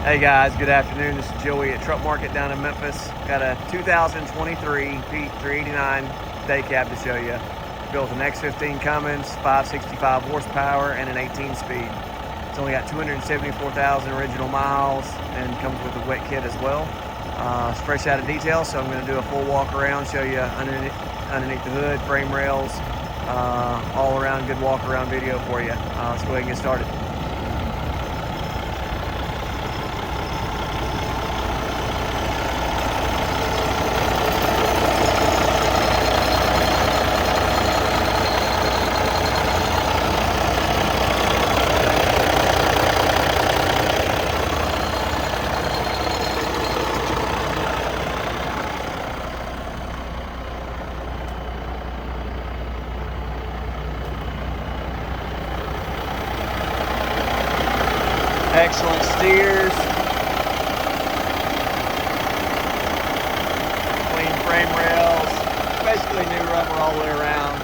Hey guys, good afternoon. This is Joey at Truck Market down in Memphis. Got a 2023 Pete 389 Daycab to show you. Built an X15 Cummins, 565 horsepower, and an 18-speed. It's only got 274,000 original miles and comes with a wet kit as well. It's fresh out of detail, so I'm going to do a full walk around, show you underneath the hood, frame rails, all around good walk around video for you. Let's go ahead and get started. Excellent steers, clean frame rails, basically new rubber all the way around.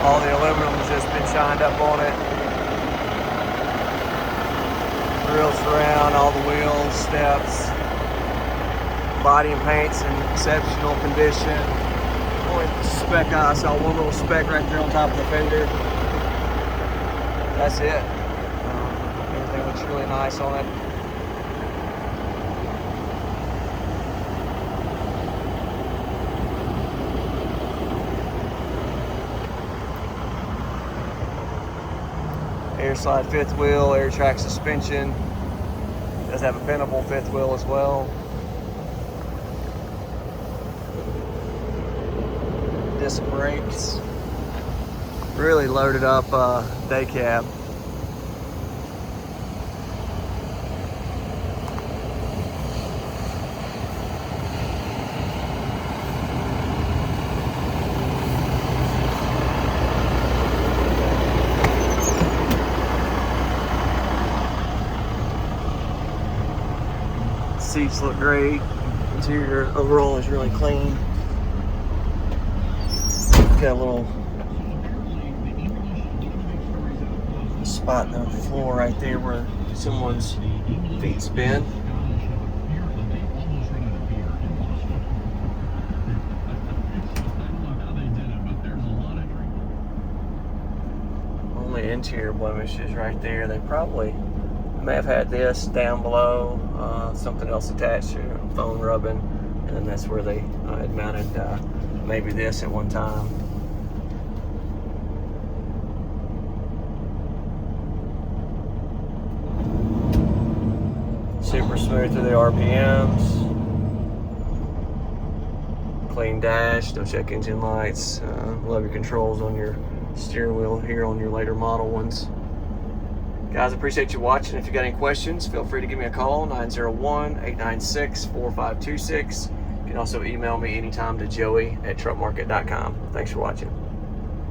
All the aluminum has just been shined up on it. Grills around, all the wheels, steps. Body and paint's in exceptional condition. Only speck, I saw one little speck right there on top of the fender. That's it. Everything looks really nice on it. Air slide fifth wheel, air track suspension. Does have a bendable fifth wheel as well. Disc brakes. Really loaded up day cab. Seats look great. Interior overall is really clean. Got a little spot in the floor right there where someone's feet's been. Only interior blemishes right there. They probably may have had this down below, something else attached to phone rubbing, and then that's where they had mounted maybe this at one time. Super smooth through the RPMs. Clean dash, no check engine lights. Love your controls on your steering wheel here on your later model ones. Guys, appreciate you watching. If you got any questions, feel free to give me a call, 901-896-4526. You can also email me anytime to joey@truckmarket.com. Thanks for watching.